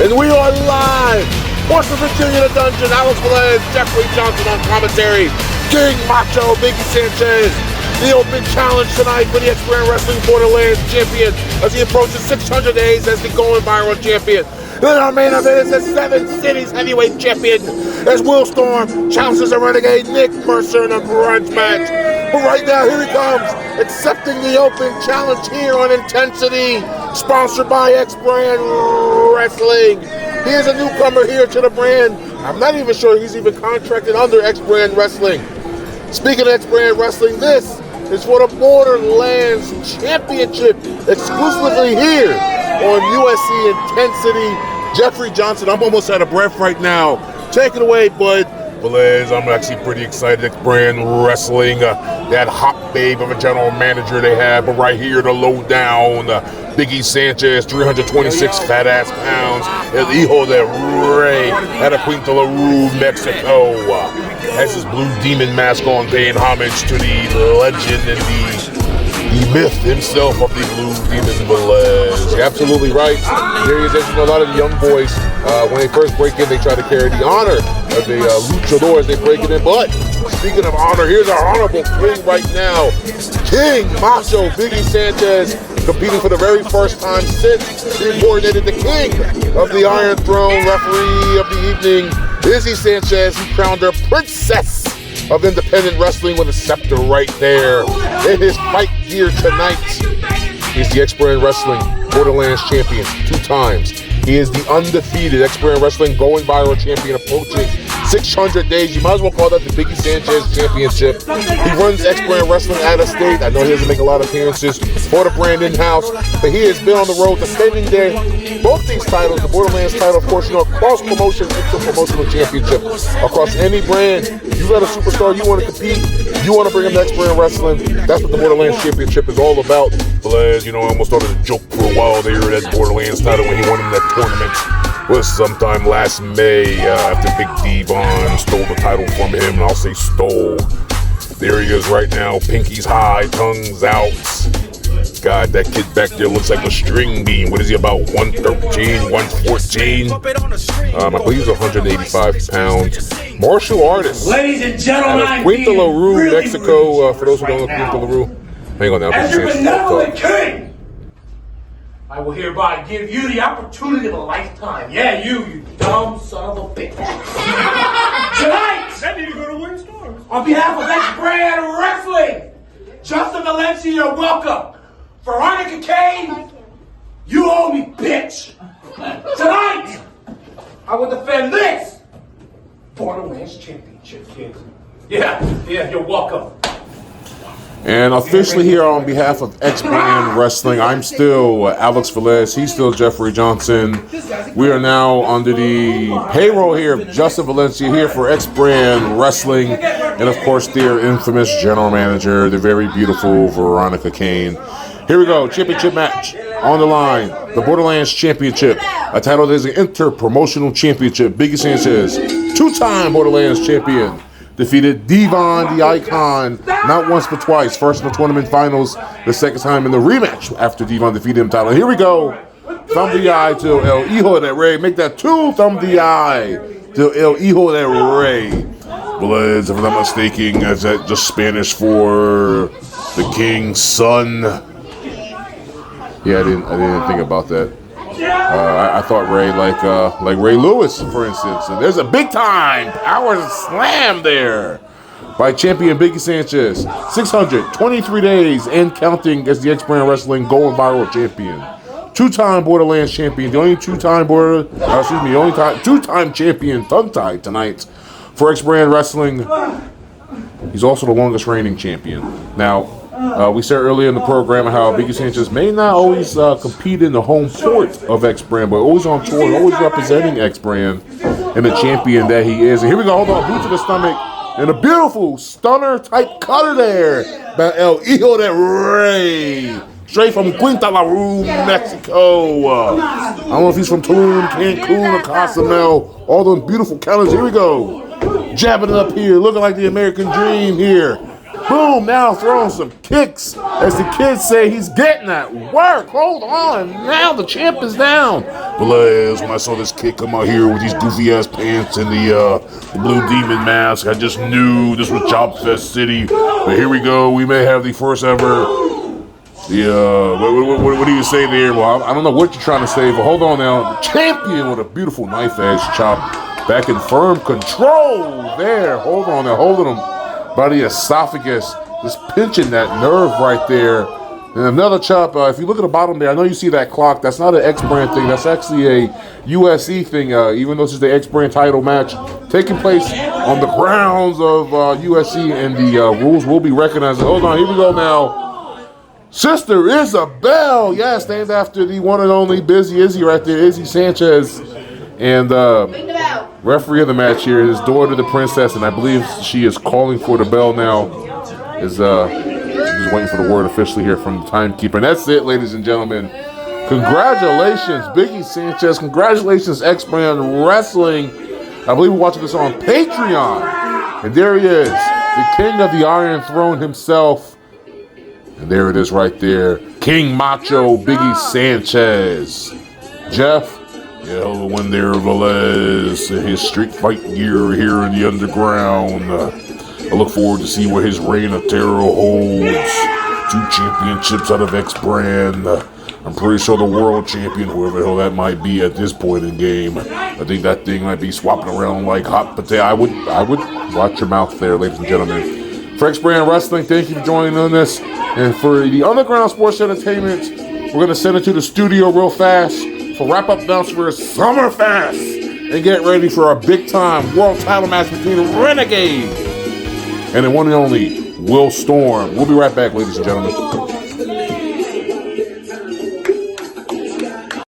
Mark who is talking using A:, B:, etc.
A: And we are live. Horses Virginia the Dungeon, Alex Velez, Jeffrey Johnson on commentary. King Macho, Biggie Sanchez. The open challenge tonight for the XBW Wrestling Borderlands champion as he approaches 600 days as the going viral champion. Then our main event is the 7 Cities Heavyweight Champion as Will Storm challenges a renegade Nick Mercer in a grudge match. But right now, here he comes, accepting the open challenge here on Intensity, sponsored by XBW Wrestling. He is a newcomer here to the brand. I'm not even sure he's even contracted under XBW Wrestling. Speaking of XBW Wrestling, this is for the Borderlands Championship, exclusively here on USC Intensity. Jeffrey Johnson, I'm almost out of breath right now. Take it away, bud. Velez, I'm actually pretty excited. XBW Wrestling, that hot babe of a general manager they have, but right here, the lowdown, Biggie Sanchez, 326 fat ass pounds, El Hijo de Rey, out of Quinta La Rue, Mexico. Has his blue demon mask on, paying homage to the legend and the myth himself of the blue demon Velez. You're absolutely right. There he is. A lot of the young boys, when they first break in, they try to carry the honor of the luchador as they break it in. But speaking of honor, here's our honorable king right now, King Macho Biggie Sanchez, competing for the very first time since he coordinated the king of the Iron Throne, referee of the evening, Izzy Sanchez, who crowned her princess of independent wrestling with a scepter right there. In his fight gear tonight, he's the XBW Wrestling Borderlands champion 2 times. He is the undefeated XBW Wrestling going viral champion, approaching 600 days. You might as well call that the Biggie Sanchez Championship. He runs XBW Wrestling out of state. I know he doesn't make a lot of appearances for the brand in-house, but he has been on the road defending both these titles, the Borderlands title, of course, cross-promotion, inter-promotional championship across any brand. You got a superstar, you want to compete, you want to bring him to XBW Wrestling. That's what the Borderlands Championship is all about. Velez, I almost started a joke for a while there, that Borderlands title when he won in that tournament was sometime last May after Big Devon stole the title from him, and I'll say stole. There he is right now, pinkies high, tongues out. God, that kid back there looks like a string bean. What is he, about 113, 114? I believe he's 185 pounds. Martial artist.
B: Ladies and gentlemen,
A: out of Quinta La Rue, Mexico. For those who don't know Quinta La Rue, hang on now.
B: As your benevolent king, I will hereby give you the opportunity of a lifetime. Yeah, you dumb son of a bitch. Tonight,
C: that need to go to Win Stars.
B: on behalf of XBW Wrestling, Justin Valencia, you're welcome. Veronica Kane, you owe me, bitch. Tonight, I will defend this Borderlands Championship, kids. Yeah, you're welcome.
A: And officially here on behalf of XBW Wrestling, I'm still Alex Velez. He's still Jeffrey Johnson. We are now under the payroll here of Justin Valencia here for XBW Wrestling. And of course, their infamous general manager, the very beautiful Veronica Kane. Here we go, championship match on the line. The Borderlands Championship, a title that is an inter-promotional championship. Biggie Sanchez, 2-time Borderlands champion, defeated Devon the Icon, not once but twice. First in the tournament finals, the second time in the rematch after Devon defeated him title. Here we go. Thumb the eye to El Hijo de Rey. Make that 2. Thumb the eye to El Hijo de Rey. Velez, if I'm not mistaken, is that just Spanish for the king's son? Yeah, I didn't think about that. I thought Ray like Ray Lewis, for instance. And there's a big time power slam there by champion Biggie Sanchez. 623 days and counting as the XBW Wrestling going viral champion. 2-time Borderlands champion. The only 2-time two-time champion tongue-tied tonight for XBW Wrestling. He's also the longest reigning champion. Now, we said earlier in the program how Biggie Sanchez may not always compete in the home port of XBW, but always on tour, always representing XBW and the champion that he is. And here we go, hold on, boot to the stomach, and a beautiful stunner type cutter there by El Hijo de Rey. Straight from Quinta La Rue, Mexico. I don't know if he's from Tulum, Cancun, or Cozumel. All those beautiful counters. Here we go. Jabbing it up here, looking like the American dream here. Boom, now throwing some kicks. As the kids say, he's getting that work. Hold on, now the champ is down. Velez, when I saw this kid come out here with these goofy ass pants and the blue demon mask, I just knew this was Chop Fest City. But here we go, we may have the first ever. What do you say there? Well, I don't know what you're trying to say, but hold on now. The champion with a beautiful knife edge chop. Back in firm control there. Hold on now, holding him by the esophagus. Just pinching that nerve right there. And another chop. If you look at the bottom there, I know you see that clock. That's not an X-Brand thing. That's actually a USC thing, even though this is the X-Brand title match taking place on the grounds of USC, and the rules will be recognized. Hold on, here we go now. Sister Isabel, yes, named after the one and only Busy Izzy right there, Izzy Sanchez. And referee of the match here is daughter the princess, and I believe she is calling for the bell now. Is just waiting for the word officially here from the timekeeper. And that's it, ladies and gentlemen. Congratulations, Biggie Sanchez. Congratulations, X-Brand Wrestling. I believe we're watching this on Patreon. And there he is, the king of the Iron Throne himself. And there it is right there. King Macho Biggie Sanchez. Jeff, yeah, the one there, Velez, his street fight gear here in the underground. I look forward to see what his reign of terror holds. 2 championships out of X-Brand. I'm pretty sure the world champion, whoever the hell that might be at this point in the game. I think that thing might be swapping around like hot potato. I would watch your mouth there, ladies and gentlemen. For X-Brand Wrestling, thank you for joining on this. And for the Underground Sports Entertainment, we're going to send it to the studio real fast for wrap-up bounce for Summerfest. And get ready for our big-time world title match between Renegade and the one and only Will Storm. We'll be right back, ladies and gentlemen.